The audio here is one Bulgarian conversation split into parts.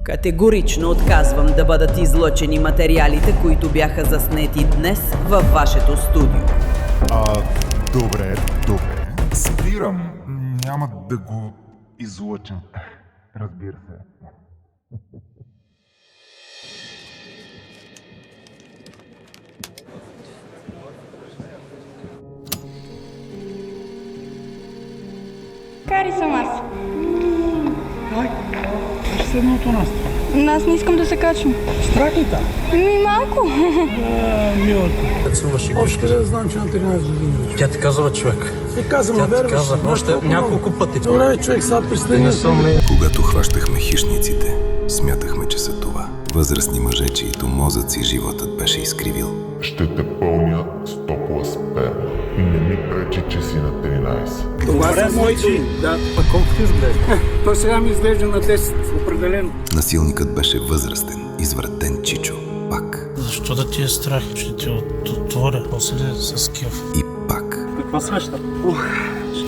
Категорично отказвам да бъдат излъчени материалите, които бяха заснети днес във вашето студио. Добре. Спирам. Няма да го излъчам. Разбира се. Кари съм аз. Ще седна от нас. Аз не искам да се качвам. Страх ли та? Малко. Милата. Още да знам, че на 13 години. Тя ти казва, човек. Ти казвам, Тя ти казва още няколко пъти. Добре, човек, сега представя съм. Когато хващахме хищниците, смятахме, че са това. Възрастни мъже, чието мозъци и животът беше изкривил. Ще те пълня с топла сперма. Не ми пречи, че си на 13. Това са моите. Да, пък колко ти изглежда? Той сега ми изглежда на 10, определено. Насилникът беше възрастен, извратен чичо. Пак. Защо да ти е страх? Ще ти отворя. После ли с кеф? И пак. Каква среща?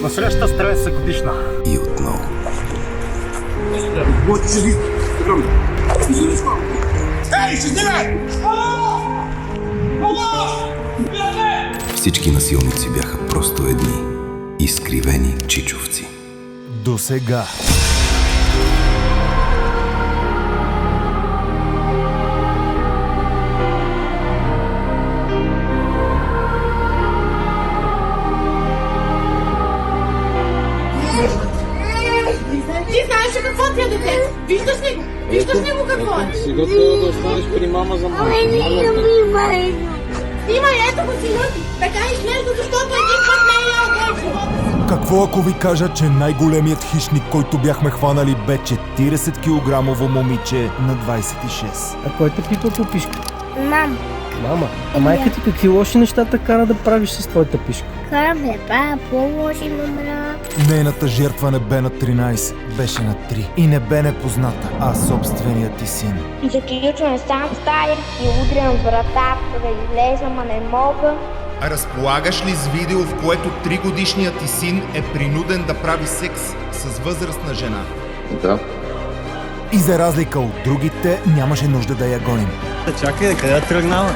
На среща с 30 годишна. И отново. Всички насилници бяха просто едни изкривени чичовци. До сега. Ти знаеш ли какво ти е детето? Виждаш ли го? Виждаш ли го какво е? Сега трябва да останеш при мама за малко. Има ето го сина ти. Така изглежда, защото един път не е ял в живота си. Какво ако ви кажа, че най-големият хищник, който бяхме хванали, бе 40 килограмово момиче на 26? А кой те пипа по пишка? Мама, А майка ти какви лоши неща те кара да правиш с твоята пишка? караме па, по-лоши номера. Нейната жертва не бе на 13, беше на 3. И не бе непозната, а собственият ти син. Заключвам сам в стая и удрям вратата да излезам, а не мога. Разполагаш ли с видео, в което 3-годишният ти син е принуден да прави секс с възрастна жена? Да. И за разлика от другите, нямаше нужда да я гоним. Чакай, къде тръгнала?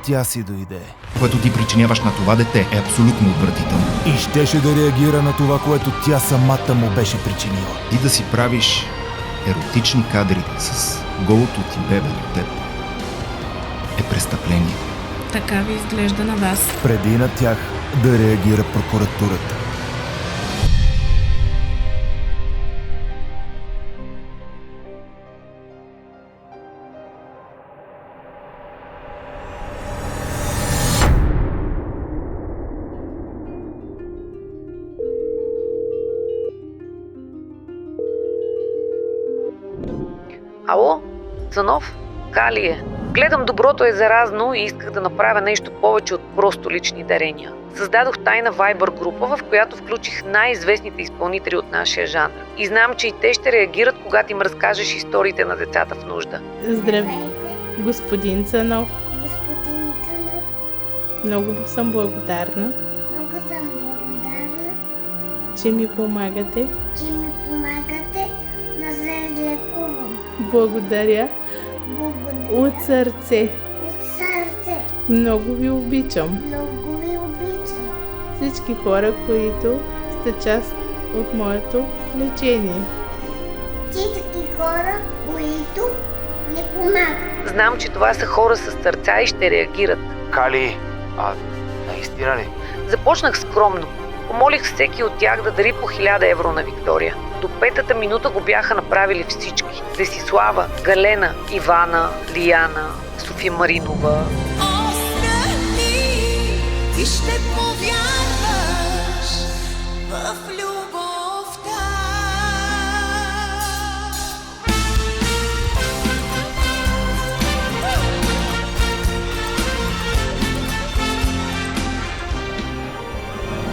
Тя си дойде. Което ти причиняваш на това дете е абсолютно отвратително. И щеше да реагира на това, което тя самата му беше причинила. Ти да си правиш еротични кадри с голото ти бебе до теб е престъпление. Така ви изглежда на вас. Преди на тях да реагира прокуратурата. Ало? Цанов? Кали е. Гледам Доброто е заразно и исках да направя нещо повече от просто лични дарения. Създадох тайна Viber група, в която включих най-известните изпълнители от нашия жанр. И знам, че и те ще реагират, когато им разкажеш историите на децата в нужда. Здравей, господин Цанов. Господин Цанов, Много съм благодарна, че ми помагате. че ми помагате да се излекувам. Благодаря Благодаря от сърце. от сърце. Много ви обичам. Много ви обичам. Всички хора, които сте част от моето лечение. Всички хора, които ми помагат. Знам, че това са хора с сърца и ще реагират. Кали, наистина ли? Започнах скромно. Помолих всеки от тях да дари по 1000 евро на Виктория. До 5-та минута го бяха направили всички. Десислава, Галена, Ивана, Лияна, София Маринова. Ти ще повярваш в любовта.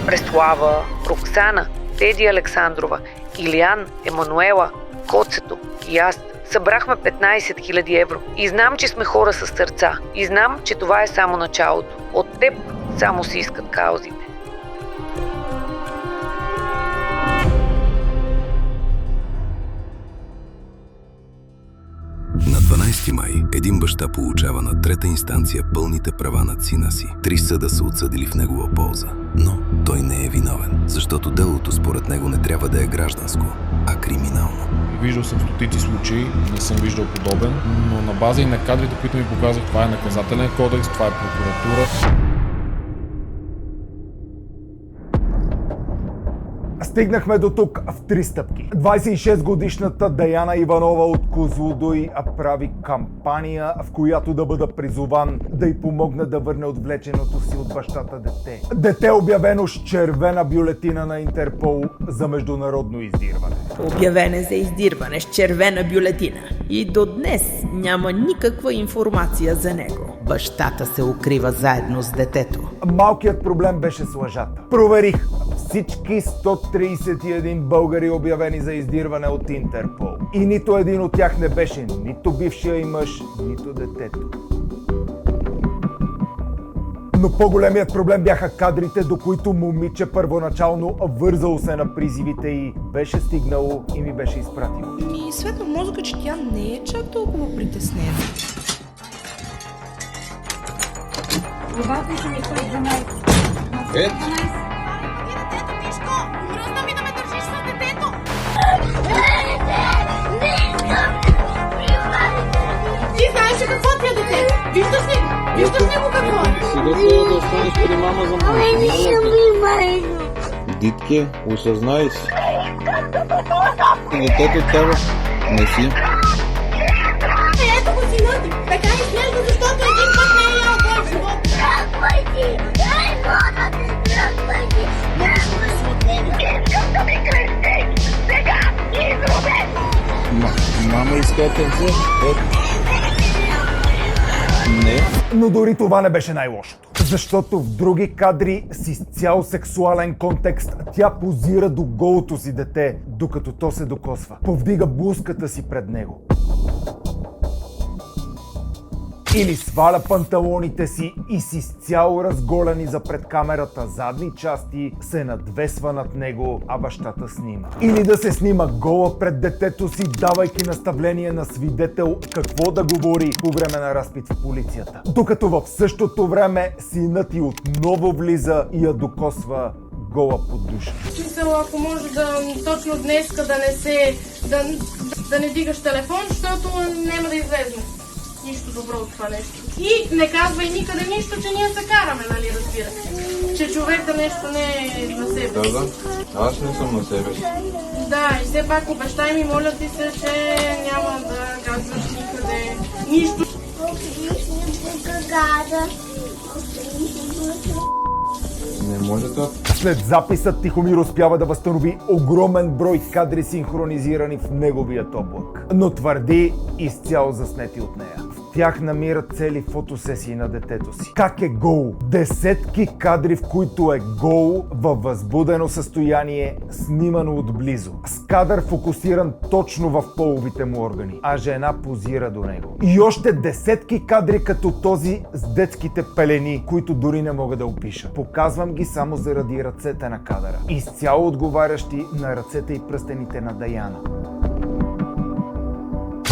Преслава, Роксана, Теди Александрова, Илиян, Емануела, Коцето и аз. Събрахме 15 000 евро. И знам, че сме хора с сърца. И знам, че това е само началото. От теб само си искат каузите. 13 май един баща получава на трета инстанция пълните права над сина си. 3 съда са отсъдили в негова полза. Но той не е виновен, защото делото според него не трябва да е гражданско, а криминално. Виждал съм стотици случаи, не съм виждал подобен, но на база и на кадрите, които ми показах, това е наказателен кодекс, това е прокуратура. Стигнахме до тук в 3 стъпки. 26-годишната Даяна Иванова от Козлодуй прави кампания, в която да бъда призован да й помогне да върне отвлеченото си от бащата дете. Дете обявено с червена бюлетина на Интерпол за международно издирване. Обявен е за издирване с червена бюлетина. И до днес няма никаква информация за него. Бащата се укрива заедно с детето. Малкият проблем беше с лъжата. Проверих. Всички 131 българи обявени за издирване от Интерпол. И нито един от тях не беше нито бившия и мъж, нито детето. Но по-големият проблем бяха кадрите, до които момиче първоначално вързало се на призивите и беше стигнало и ми беше изпратило. И светна мозъка, че тя не е чак толкова притеснена. Обадите ми 112. Мръзна ми да ме държиш с детето! Ти знаеш ли какво ти е детето? Виждаш ли? Виждаш ли го какво е? Сега трябва да останеш при мама за малко. Дитке, осъзнай си. Детето трябва. Не си. Ето го сина ти! Така изглежда, защото един път не е ял твой живот! Мама иска тенце. Не. Но дори това не беше най-лошото. Защото в други кадри с изцяло сексуален контекст тя позира до голото си дете, докато то се докосва. Повдига блузката си пред него. Или сваля панталоните си и с изцяло разголени за пред камерата задни части се надвесва над него, а бащата снима. Или да се снима гола пред детето си, давайки наставление на свидетел какво да говори по време на разпит в полицията. Докато в същото време синът й отново влиза и я докосва гола под душа. Чисъл, ако може да точно днеска да не дигаш телефон, защото няма да излезне нищо добро от това нещо. И не казвай никъде нищо, че ние се караме, нали, разбираш. Че човека нещо не е на себе си. Да. Аз не съм на себе си. Да, и все пак обещай ми, моля ти се, че няма да казваш никъде нищо. Не може да. След записът Тихомир успява да възстанови огромен брой кадри синхронизирани в неговият облак, но твърди изцяло заснети от нея. В тях намира цели фотосесии на детето си. Как е гол? Десетки кадри, в които е гол във възбудено състояние, снимано отблизо. С кадър фокусиран точно в половите му органи, а жена позира до него. И още десетки кадри като този с детските пелени, които дори не мога да опиша. Показвам ги само заради ръцете на кадъра, изцяло отговарящи на ръцете и пръстените на Даяна.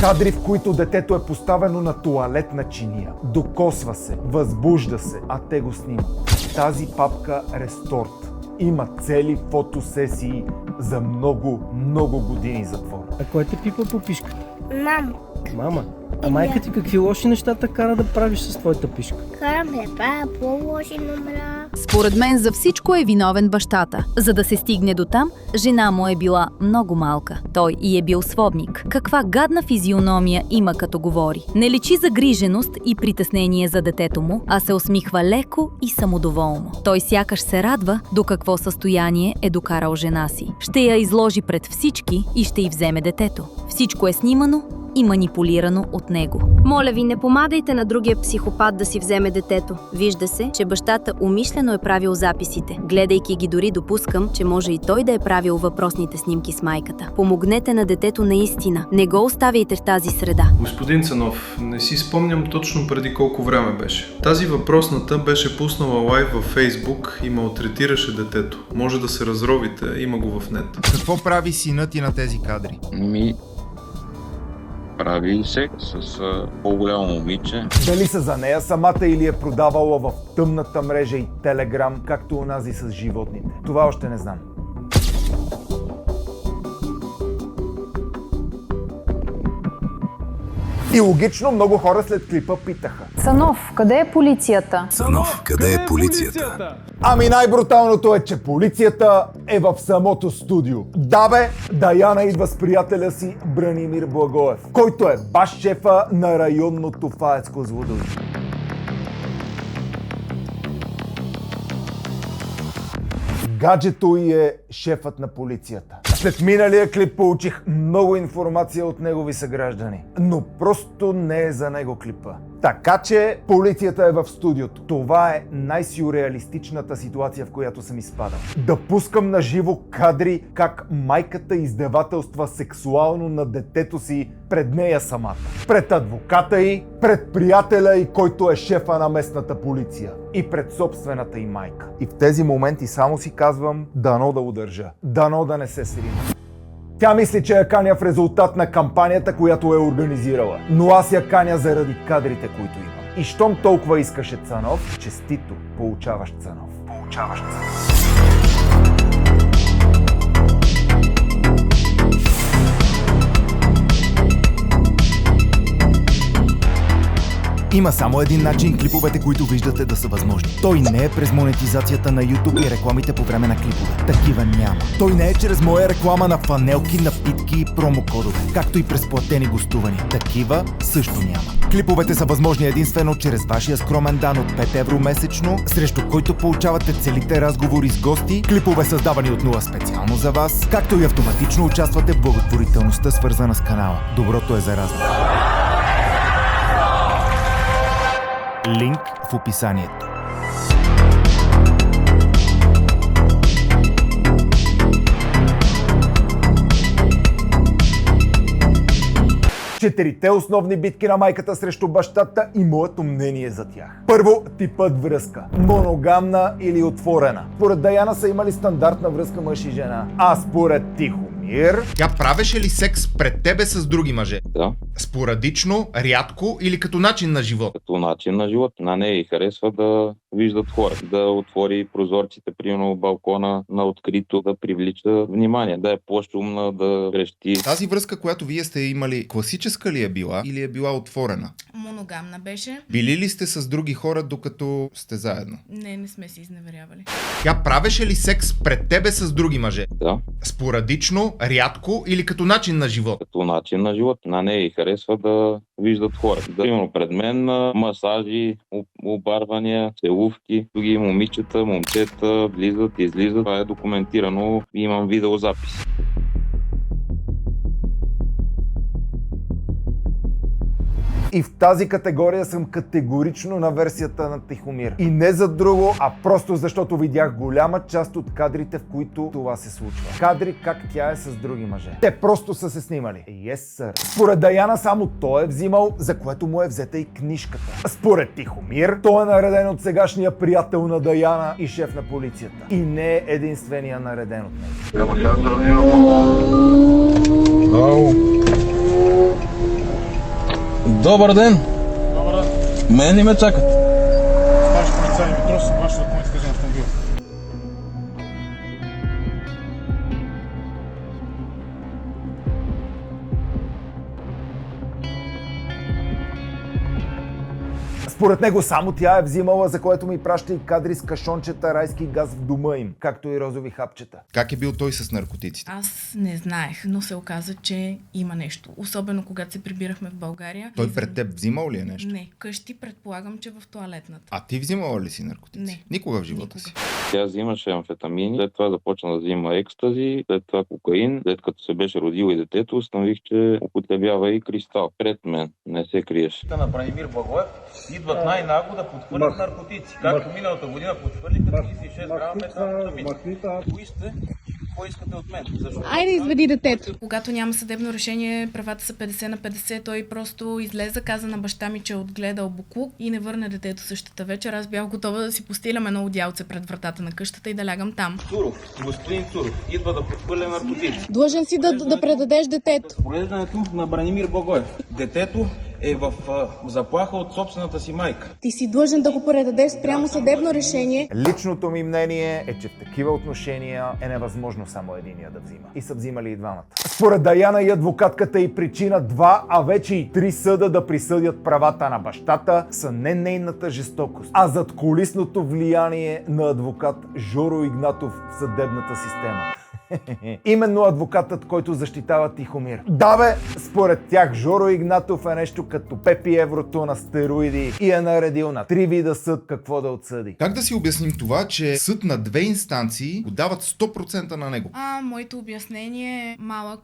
Кадри, в които детето е поставено на тоалетна чиния. Докосва се, възбужда се, а те го снимат. Тази папка Ресторт има цели фотосесии за много години затвор. А кой те пипа по пишката? Мама. Мама? А майка ти какви лоши неща те кара да правиш с твоята пишка? Карам да правя по-лоши номера. Според мен за всичко е виновен бащата. За да се стигне до там, жена му е била много малка. Той и е бил сводник. Каква гадна физиономия има като говори. Не личи загриженост и притеснение за детето му, а се усмихва леко и самодоволно. Той сякаш се радва до какво състояние е докарал жена си. Ще я изложи пред всички и ще й вземе детето. Всичко е снимано и манипулирано от него. Моля ви, не помагайте на другия психопат да си вземе детето. Вижда се, че бащата умишлено е правил записите. Гледайки ги, дори допускам, че може и той да е правил въпросните снимки с майката. Помогнете на детето наистина. Не го оставяйте в тази среда. Господин Цанов, не си спомням точно преди колко време беше. Тази въпросната беше пуснала лайв във Фейсбук и малтретираше детето. Може да се разровите, има го в нет. Какво прави синът ти на тези кадри? прави секс с по-голямо момиче. Дали са за нея самата или е продавала в тъмната мрежа и Телеграм, както онази с животните? Това още не знам. И логично много хора след клипа питаха: Цанов, къде е полицията? Цанов, къде е полицията? Ами най-бруталното е, че полицията е в самото студио. Да бе, Даяна идва с приятеля си Бранимир Благоев, който е баш шефа на районното ФАЕЦ Козлодуй. Гаджето й е шефът на полицията. След миналия клип получих много информация от негови съграждани, но просто не е за него клипа. Така че полицията е в студиото. Това е най-сюрреалистичната ситуация, в която съм изпадал. Да пускам на живо кадри как майката издевателства сексуално на детето си пред нея самата. Пред адвоката й, пред приятеля й, който е шефа на местната полиция. И пред собствената й майка. И в тези моменти само си казвам: дано да удържа. Дано да не се срима. Тя мисли, че я каня в резултат на кампанията, която е организирала. Но аз я каня заради кадрите, които имам. И щом толкова искаше Цанов, честито, получаваш Цанов. Получаваш Цанов. Има само един начин клиповете, които виждате, да са възможни. Той не е през монетизацията на YouTube и рекламите по време на клипове. Такива няма. Той не е чрез моя реклама на фанелки, напитки и промокодове, както и през платени гостувания. Такива също няма. Клиповете са възможни единствено чрез вашия скромен дан от 5 евро месечно, срещу който получавате целите разговори с гости, клипове създавани от нула специално за вас, както и автоматично участвате в благотворителността, свързана с канала. Доброто е заразно. Линк в описанието. Четирите основни битки на майката срещу бащата и моето мнение за тях. Първо, типът връзка. Моногамна или отворена. Според Даяна са имали стандартна връзка мъж и жена. А според Тихомир... Тя правеше ли секс пред тебе с други мъже? Да. Спорадично, рядко или като начин на живот? Като начин на живот. На нея й харесва да виждат хора, да отвори прозорците, примерно балкона на открито, да привлича внимание, да е по-шумна, да крещи. Тази връзка, която вие сте имали, класическа ли е била или е била отворена? Моногамна беше. Били ли сте с други хора, докато сте заедно? Не сме се изневерявали. Тя правеше ли секс пред тебе с други мъже? Да. Спорадично, рядко или като начин на живот? Като начин на живот. На нея й харесва да виждат хора. Да, примерно пред мен масажи, обарвания, целувки, други момичета, момчета влизат, излизат. Това е документирано. Имам видеозапис. И в тази категория съм категорично на версията на Тихомир. И не за друго, а просто защото видях голяма част от кадрите, в които това се случва. Кадри как тя е с други мъже. Те просто са се снимали. Yes, sir. Според Даяна само той е взимал, за което му е взета и книжката. Според Тихомир, той е нареден от сегашния приятел на Даяна и шеф на полицията. И не е единствения нареден от него. Добър ден! Добър ден! Мен ли ме чакат? Старши полицай Димитров, вашия документ с кажен автомобил. Според него само тя е взимала, за което ми праща и кадри с кашончета райски газ в дома им, както и розови хапчета. Как е бил той с наркотиците? Аз не знаех, но се оказа, че има нещо. Особено когато се прибирахме в България. Той пред теб взимал ли е нещо? Не. Къщи предполагам, че в тоалетната. А ти взимала ли си наркотици? Не. Никога в живота си? Тя взимаше амфетамини, след това започна да взима екстази, след това кокаин. След като се беше родила и детето, установих, че употребява и кристал. Пред мен не се криеше. На Бранимир Благоев идват най-нагло да подхвърлят наркотици. Както миналата година подхвърлиха 36 грама метамфетамин. Кои сте? какво искате от мен? Защо? Айде, изведи детето. Когато няма съдебно решение, правата са 50/50, той просто излезе, каза на баща ми, че е отгледал буклук и не върне детето същата вечер. Аз бях готова да си постилям едно одялце пред вратата на къщата и да лягам там. Цуров, господин Цуров, идва да подхвърля наркотици. Длъжен си да предадеш детето. Поглеждането на Бранимир Благоев. Детето е в заплаха от собствената си майка. Ти си длъжен да го предадеш спрямо съдебно решение. Личното ми мнение е, че в такива отношения е невъзможно само единия да взима. И са взимали и двамата. Според Даяна и адвокатката и причина 2, а вече и 3 съда да присъдят правата на бащата са не нейната жестокост, а задкулисното влияние на адвокат Жоро Игнатов в съдебната система. Именно адвокатът, който защитава Тихомир. Да бе, според тях Жоро Игнатов е нещо като Пепи Еврото на стероиди и е наредил на 3 вида съд какво да отсъди. Как да си обясним това, че съд на 2 инстанции го дават 100% на него? Моето обяснение е малък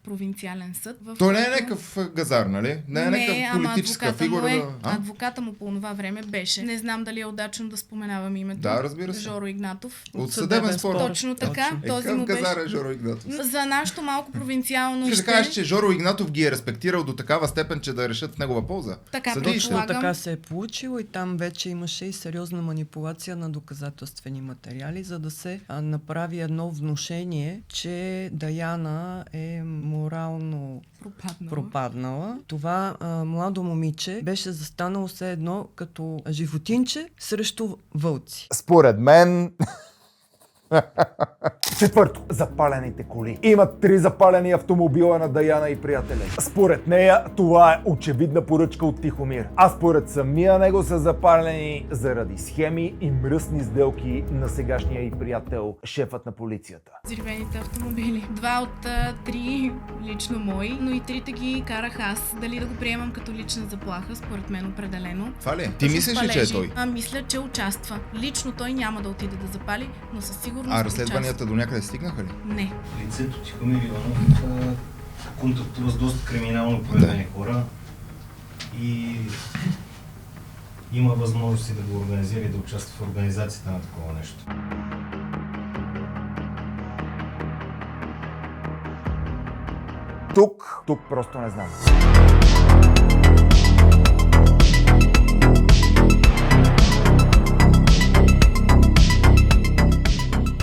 провинциален съд. Той не е някакъв газар, нали? Не е някакъв политическа фигура. Адвоката му по това време беше. Не знам дали е удачно да споменавам името. Да, разбира се. Жоро Игнатов. От съдебен спор. Точно така. Този му беше. Газар е Жоро Игнатов. За нашото малко провинциално. Ще кажеш, че Жоро Игнатов ги е респектирал до такава степен, че да решат в негова полза. Така, точно така се е получило и там вече имаше и сериозна манипулация на доказателствени материали, за да се направи едно внушение, че Даяна е морално пропаднала. Това младо момиче беше застанало все едно като животинче срещу вълци. Според мен... Четвърто, запалените коли. Има 3 запалени автомобила на Даяна и приятели. Според нея това е очевидна поръчка от Тихомир. А според самия него са запалени заради схеми и мръсни сделки на сегашния и приятел, шефът на полицията. Взривените автомобили. 2 от 3 лично мои, но и 3-те ги карах аз. Дали да го приемам като лична заплаха, според мен определено. Това ли? Ти мислиш ли, че е той? Мисля, че участва. Лично той няма да отиде да запали, но със сигурност разследванията до някъде стигнаха ли? Не. Лицето Тихомир Иванов контактува с доста криминално проявени хора и има възможности да го организира и да участва в организацията на такова нещо. Тук просто не знам.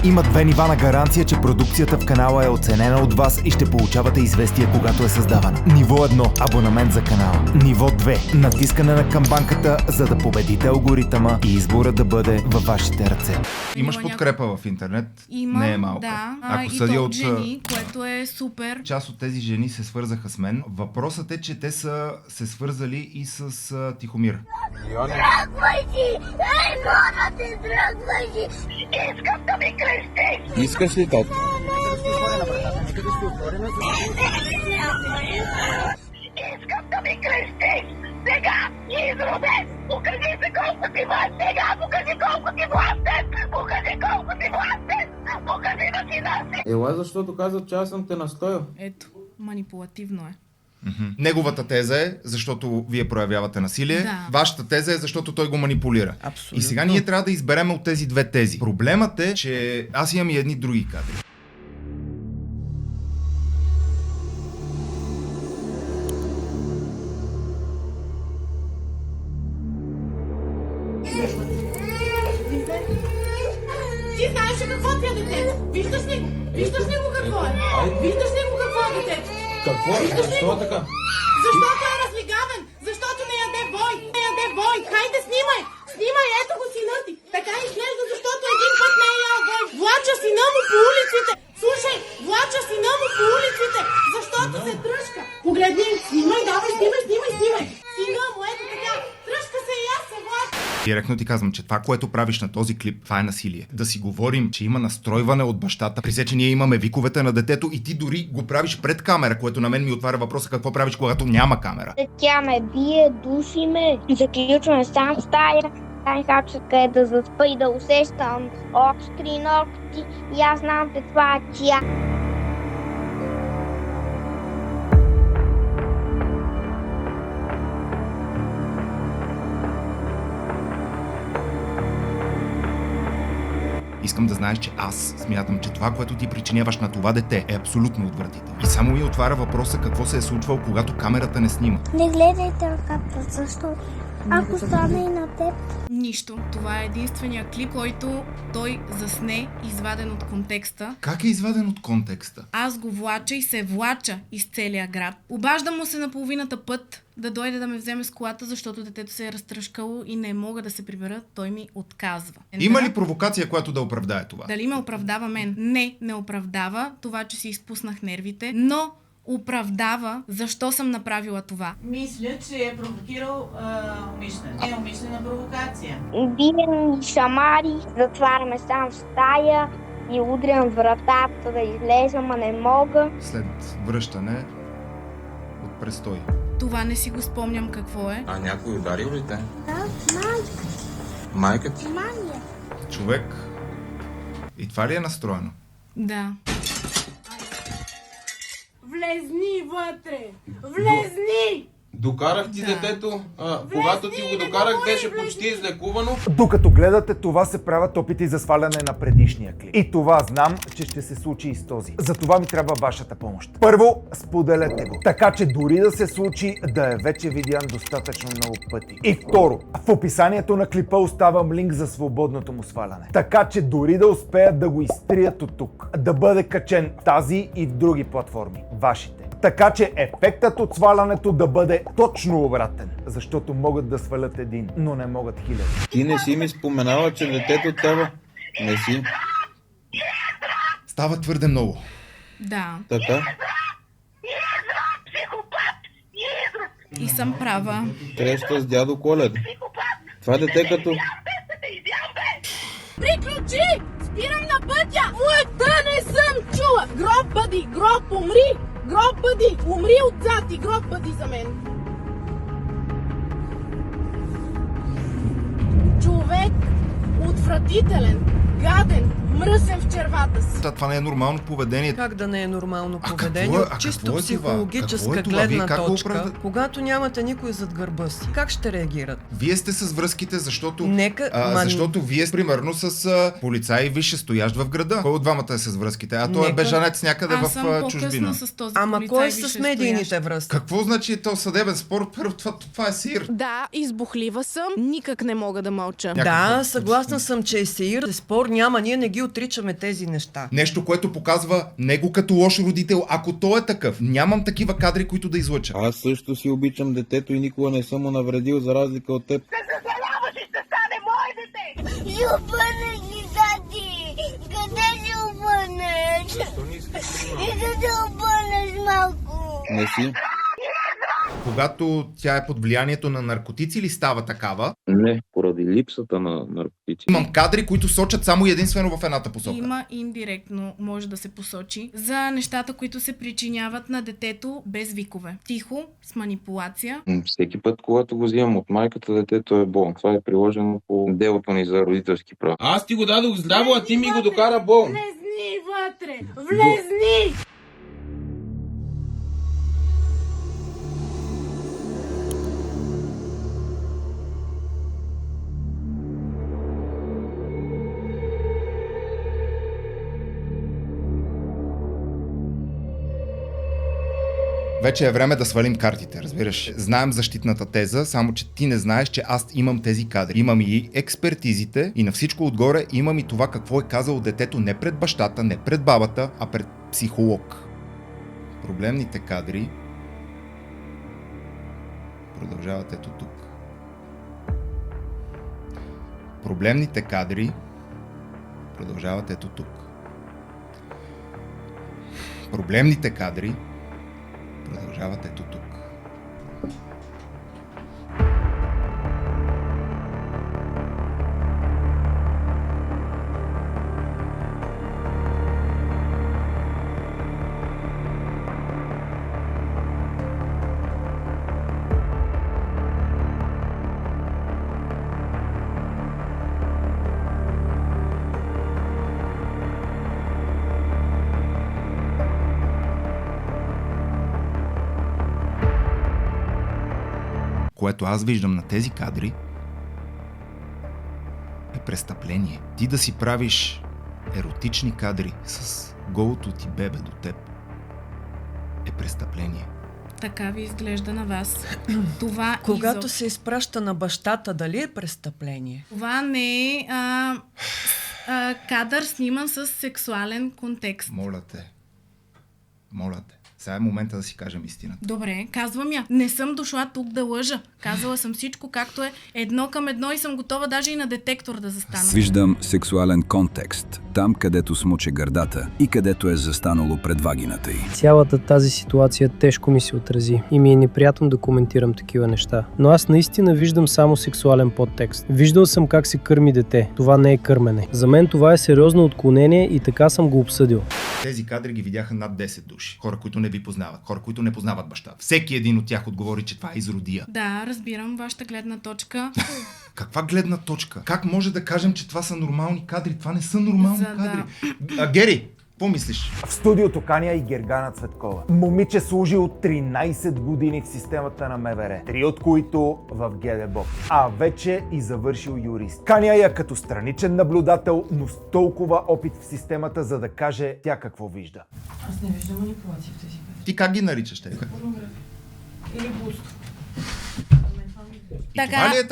Има 2 нива на гаранция, че продукцията в канала е оценена от вас и ще получавате известия, когато е създавана. Ниво 1 – абонамент за канала. Ниво 2 – натискане на камбанката, за да победите алгоритъма и избора да бъде във вашите ръце. Имаш подкрепа в интернет? Има, не е малко. Да. Ако и съдя то от жени, което е супер. Част от тези жени се свързаха с мен. Въпросът е, че те са се свързали и с Тихомир. Дръгвай си! Ей, мора ти, дръгвай си! Искам да ми кръстиш! Искаш ли това? Искам да ми кръстиш! Сега! Изроден! Покажи се колко ти властен! Сега! Покажи колко ти властен! Покажи колко ти властен! Покажи да си наси! Ела, защото казват, че аз съм те настоял. Ето, манипулативно е. Неговата теза е, защото вие проявявате насилие. Да. Вашата теза е, защото той го манипулира. Абсолютно. И сега ние трябва да изберем от тези 2 тези. Проблемът е, че аз имам и едни други кадри. Ти знаеш ли какво ти е детето? Виждаш ли го? Виждаш ли го какво е? Виждаш ли го какво е детето? Какво е? Защо е така? Защото е разлигавен! Защото не яде бой! Не яде бой! Хайде, снимай! Снимай, ето го сина ти! Така изглежда, защото един път не е ял бой! Влача сина му по улиците! Слушай, влача сина му по улиците! Защото се тръшка! Погледни! Снимай, давай, снимай! Сина му, ето така! Тръшка се и аз се влача! Директно ти казвам, че това, което правиш на този клип, това е насилие. Да си говорим, че има настройване от бащата. При се, че ние имаме виковете на детето и ти дори го правиш пред камера, което на мен ми отваря въпроса какво правиш, когато няма камера. Тя ме бие, души ме, заключваме сам в стая. Най-хапчетка е да заспа и да усещам остри ногти и аз знам каква е тя. Искам да знаеш, че аз смятам, че това, което ти причиняваш на това дете, е абсолютно отвратително. И само ми отваря въпроса какво се е случвало, когато камерата не снима. Не гледайте ръката, защото ако стане и на теб. Нищо. Това е единствения клип, който той засне, изваден от контекста. Как е изваден от контекста? Аз го влача и се влача из целия град. Обаждам му се на половината път да дойде да ме вземе с колата, защото детето се е разтръшкало и не мога да се прибера. Той ми отказва. Има ли провокация, която да оправдае това? Дали ме оправдава мен? Не оправдава това, че си изпуснах нервите, но оправдава защо съм направила това. Мисля, че е провокирал умишлено. Не умишлена провокация. Бием и шамари, затваряме сам в стая и удрям вратата да излезам, а не мога. След връщане от престой. Това не си го спомням какво е. А някой ударил ли те? Да, майка. Майка ти? Мания. Човек. И това ли е настроено? Да. Влезни вътре! Влезни! Докарах ти детето, когато ти го докарах, беше почти излекувано. Докато гледате, това се правят опити за сваляне на предишния клип. И това знам, че ще се случи и с този. За това ми трябва вашата помощ. Първо, споделете го, така че дори да се случи, да е вече видян достатъчно много пъти. И второ, в описанието на клипа оставам линк за свободното му сваляне. Така че дори да успеят да го изтрият от тук, да бъде качен в тази и в други платформи, вашите. Така че ефектът от свалянето да бъде точно обратен, защото могат да свалят един, но не могат хиляди. Ти не си ми споменала, че детето трябва. Не си. Става твърде много. Да. Така? И съм права. Среща с дядо Коледа. Това дете като... Приключи! Спирам на пътя! Лъкта не съм чула! Гроб бъди! Гроб умри! Гроб бъди! Умри отзад и гроб бъди за мен! Човек отвратителен, гаден, мръсен в червата си. Това не е нормално поведение. Как да не е нормално поведение? Какво е? От чисто Какво е психологическа това? гледна Вие точка, когато нямате никой зад гърба си, как ще реагират? Вие сте с връзките, защото... Нека... защото вие примерно с полицай висшестоящ в града. Кой от двамата е с връзките? А той е бежанец някъде в чужбина. С този Ама кой е с висшестоящ? медийните връзки? Какво значи то съдебен спор? Първо, това е сир. Да, избухлива съм. Никак не мога да мълча. Да, съгласна съм, че е сир. Спор няма, ние не ги отричаме тези неща. Нещо, което показва него като лош родител, ако той е такъв. Нямам такива кадри, които да излъча. Аз също си обичам детето и никога не съм му навредил, за разлика от теб. Съжаляваш и ще стане мое дете! Любънеш ни, тати! Къде си обърнеш? И да те обърнеш малко! Не си. Когато тя е под влиянието на наркотици ли става такава? Не, поради липсата на наркотици. Имам кадри, които сочат само единствено в едната посока. Има индиректно, може да се посочи, за нещата, които се причиняват на детето без викове. Тихо, с манипулация. Всеки път, когато го взимам от майката, детето е болно. Това е приложено по делото ни за родителски права. Аз ти го дадох здраво, а ти ми го докара болно. Влезни вътре! Влезни! Вече е време да свалим картите, разбираш. Знаем защитната теза, само че ти не знаеш, че аз имам тези кадри. Имам и експертизите и на всичко отгоре имам и това какво е казало детето не пред бащата, не пред бабата, а пред психолог. Проблемните кадри продължават ето тук. Проблемните кадри продължават ето тук. Проблемните кадри продължават ето тук. Което аз виждам на тези кадри, е престъпление. Ти да си правиш еротични кадри с голото ти бебе до теб е престъпление. Така ви изглежда на вас. Това Когато се изпраща на бащата, дали е престъпление? Това не е кадър сниман с сексуален контекст. Моля те. Сега е момента да си кажем истината. Добре, казвам я. Не съм дошла тук да лъжа. Казала съм всичко както е, 1:1 и съм готова даже и на детектор да застана. Виждам сексуален контекст. Там, където смуче гърдата и където е застанало пред вагината й. Цялата тази ситуация тежко ми се отрази и ми е неприятно да коментирам такива неща. Но аз наистина виждам само сексуален подтекст. Виждал съм как се кърми дете. Това не е кърмене. За мен това е сериозно отклонение и така съм го обсъдил. Тези кадри ги видяха над 10 души. Хора, които не ви познават. Хора, които не познават баща. Всеки един от тях отговори, че това е изродия. Да, разбирам вашата гледна точка. Каква гледна точка? Как може да кажем, че това са нормални кадри? Това не са нормални кадри. Гери, какво мислиш? В студиото каня и Гергана Цветкова. Момиче служи от 13 години в системата на МВР, 3 от които в ГДБОП, а вече и завършил юрист. Каня я като страничен наблюдател, но с толкова опит в системата, за да каже тя какво вижда. Аз не виждам манипулации в тези кадри. Ти как ги наричаш те? Или буст.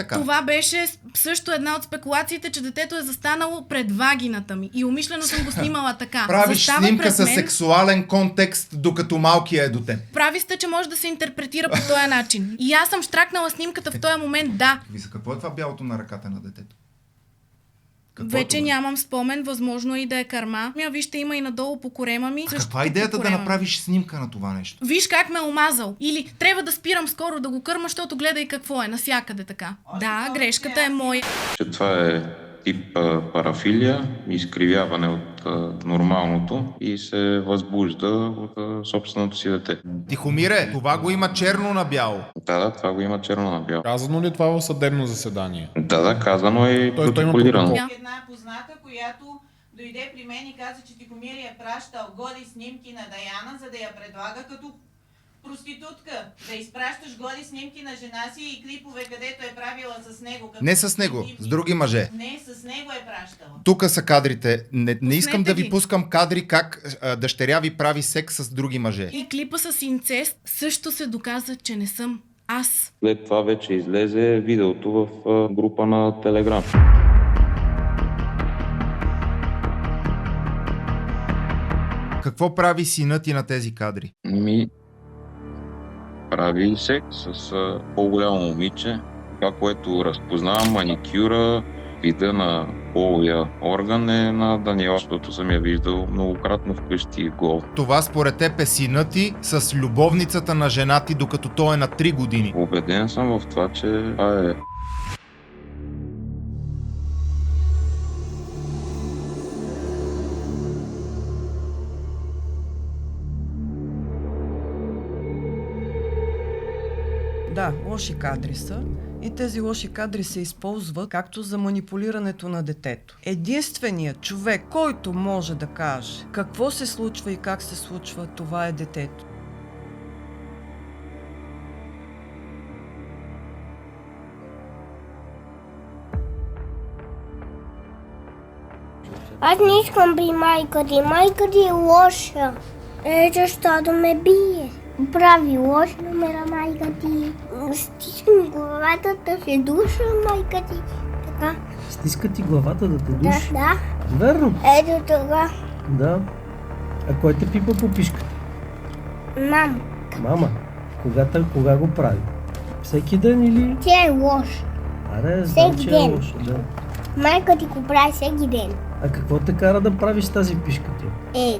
Това беше също една от спекулациите, че детето е застанало пред вагината ми. И умишлено съм го снимала така. Правиш снимка с сексуален контекст, докато малкия е до теб. Прави сте, че може да се интерпретира по този начин. И аз съм щракнала снимката в този момент, да. Какво е това бялото на ръката на детето? Вече нямам спомен, възможно и да е карма. Вижте, има и надолу по корема ми. Каква е идеята да направиш снимка на това нещо? Виж как ме омазал. Или трябва да спирам скоро да го кърма, защото гледай какво е, насякъде така. Да, грешката е моя. Че това е тип парафилия, изкривяване от нормалното и се възбужда от собственото си дете. Тихомире, това го има черно на бяло. Да, това го има черно на бяло. Казано ли това в съдебно заседание? Да, казано е и протоколирано. Една позната, която дойде при мен и каза, че Тихомир е пращал голи снимки на Даяна, за да я предлага като проститутка. Да изпращаш голи снимки на жена си и клипове, където е правила с него. Не с него, с други мъже. Не, с него е пращала. Тук са кадрите. Не искам да ви пускам кадри как дъщеря ви прави секс с други мъже. И клипа с инцест също се доказа, че не съм аз. След това вече излезе видеото в група на Телеграм. Какво прави синът ти на тези кадри? Прави секс с по-голямо момиче. Това, което разпознавам, маникюра, вида на половия орган е на Даниела, защото съм я виждал многократно вкъщи гол. Това според теб е синът ти с любовницата на жена ти, докато той е на 3 години. Убеден съм в това, че това е. Да, лоши кадри са и тези лоши кадри се използват както за манипулирането на детето. Единственият човек, който може да каже какво се случва и как се случва, това е детето. Аз не искам при майка ти. Майка ти е лоша. Защото ме бие. Прави лош номера майка ти. Стискам главата да се душа майка ти. Така. Стиска ти главата да те души? Да. Верно? Ето това. Да. А кой те пипа по пишката? Мама. Кога го прави? Всеки ден или? Тя е лош. Аре, знам, че е лош. Да. Майка ти го прави всеки ден. А какво те кара да правиш тази пишка ти?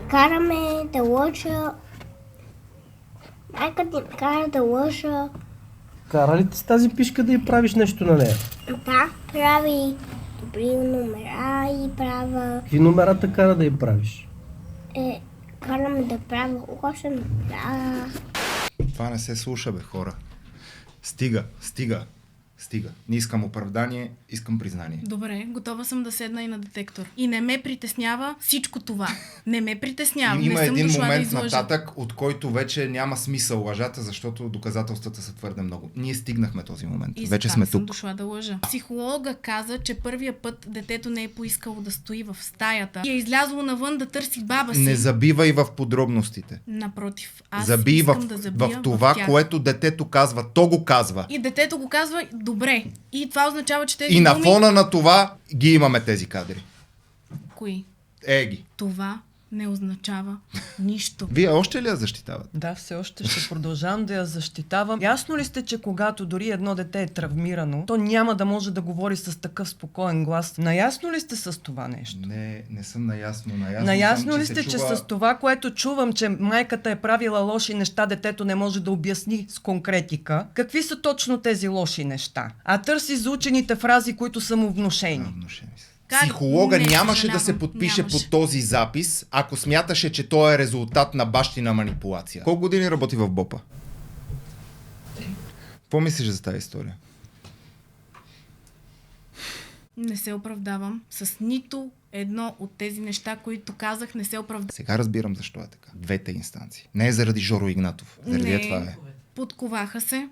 Караме да лоша. Майка ти кара да лоша. Кара ли ти с тази пишка да й правиш нещо на нея? Да, прави добри номера и права... Какви номерата кара да й правиш? Караме да правя лоша номера. Това не се слуша, бе, хора. Стига. Стига. Не искам оправдание, искам признание. Добре, готова съм да седна и на детектор. И не ме притеснява всичко това. Не ме притеснява. Има не съм един дошла момент да излъжа. нататък, от който вече няма смисъл лъжата, защото доказателствата са твърде много. Ние стигнахме този момент. И вече затова сме съм тук. дошла да лъжа. Психолога каза, че първия път детето не е поискало да стои в стаята и е излязло навън да търси баба си. Не забивай в подробностите. Напротив, аз Забий искам да забия в това, тях. което детето казва. То го казва. И детето го казва добре. И това означава, че тези И на думи... фона на това ги имаме тези кадри. Кои? Ги. Това не означава нищо. Вие още ли я защитавате? Да, все още ще продължавам да я защитавам. Ясно ли сте, че когато дори едно дете е травмирано, то няма да може да говори с такъв спокоен глас? Наясно ли сте с това нещо? Не съм наясно. Наясно ли се сте, че чува... с това, което чувам, че майката е правила лоши неща, детето не може да обясни с конкретика? Какви са точно тези лоши неща? А търси за учените фрази, които са му внушени. Психолога Не, нямаше да съжалявам. се подпише Нямаше. под този запис, ако смяташе, че той е резултат на бащина манипулация. Колко години работи в БОПа? Какво мислиш за тази история? Не се оправдавам с нито едно от тези неща, които казах, не се оправдавам. Сега разбирам защо е така. Двете инстанции. Не е заради Жоро Игнатов. Заради това е. Подковаха се.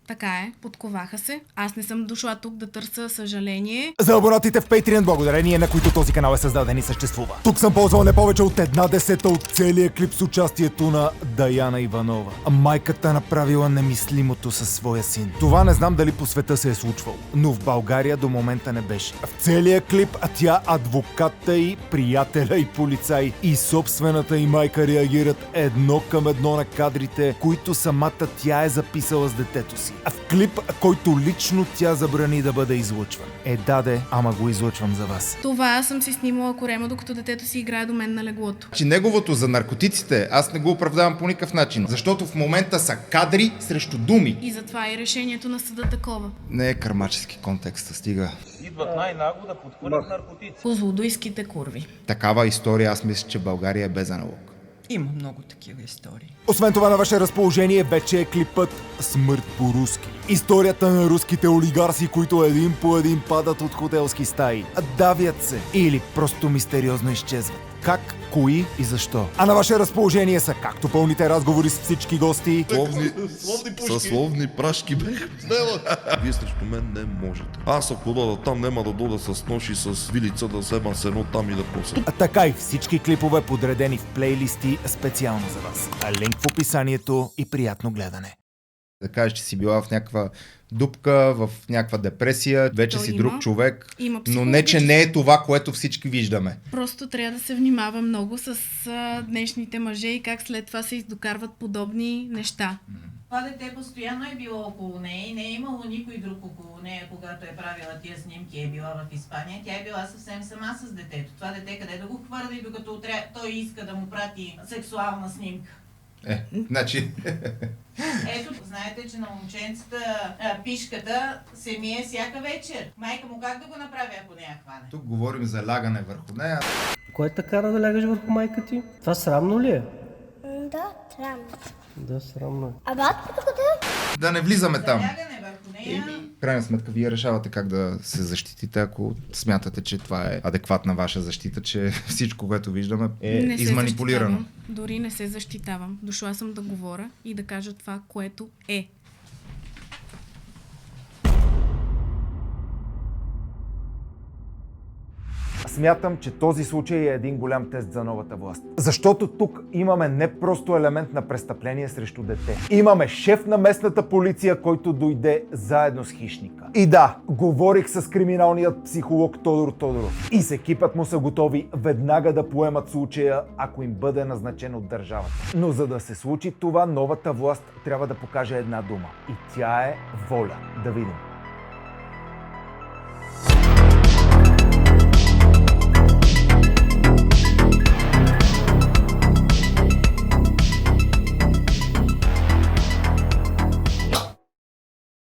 Така е, подковаха се. Аз не съм дошла тук да търся съжаление. За абонатите в Patreon, благодарение на които този канал е създаден и съществува. Тук съм ползвал не повече от 1/10 от целия клип с участието на Даяна Иванова. Майката направила немислимото със своя син. Това не знам дали по света се е случвало, но в България до момента не беше. В целия клип тя, адвокатта й, приятеля и полицай и собствената й майка реагират едно към едно на кадрите, които самата тя е записала с детето си. В клип, който лично тя забрани да бъде излъчван. Ама го излъчвам за вас. Това съм си снимала корема, докато детето си играе до мен на леглото. Че неговото за наркотиците, аз не го оправдавам по никакъв начин, защото в момента са кадри срещу думи. И затова и решението на съда такова. Не е кърмачески контекст, стига. Идват най-нагло да подхвърлят наркотици. Козлодуйските курви. Такава история аз мисля, че България е без аналог. Има много такива истории. Освен това на ваше разположение вече е клипът Смърт по-руски. Историята на руските олигарси, които един по един падат от хотелски стаи. Давят се или просто мистериозно изчезват. Как, кои и защо. А на ваше разположение са както пълните разговори с всички гости, Със словни прашки бех взела. Вие срещу мен не можете. Аз ако дода там, няма да дода с нож и с вилица да взема сено там и да прося. а така и всички клипове подредени в плейлисти специално за вас. Линк в описанието и приятно гледане. Да кажеш, че си била в някаква дупка, в някаква депресия, вече То си има. друг човек, Има но не, че не е това, което всички виждаме. Просто трябва да се внимава много с днешните мъже и как след това се издокарват подобни неща. Това дете постоянно е било около нея и не е имало никой друг около нея, когато е правила тия снимки, е била в Испания. Тя е била съвсем сама с детето. Това дете къде да го хвърли, докато той иска да му прати сексуална снимка. Значи... Ето, знаете, че на момченцата пишката се мие всяка вечер. Майка му как да го направи, ако не я хване? Тук говорим за лягане върху нея. Кой те кара да лягаш върху майка ти? Това срамно ли е? Да, срамно. Да, срамно е. А батката къде? Да не влизаме там. Лягане върху нея. В крайна сметка, вие решавате как да се защитите, ако смятате, че това е адекватна ваша защита, че всичко, което виждаме е Не се изманипулирано. защитавам. Дори не се защитавам. Дошла съм да говоря и да кажа това, което е. Смятам, че този случай е един голям тест за новата власт. Защото тук имаме не просто елемент на престъпление срещу дете. Имаме шеф на местната полиция, който дойде заедно с хищника. И да, говорих с криминалният психолог Тодор Тодоров. И с екипът му са готови веднага да поемат случая, ако им бъде назначен от държавата. Но за да се случи това, новата власт трябва да покаже една дума. И тя е воля. Да видим.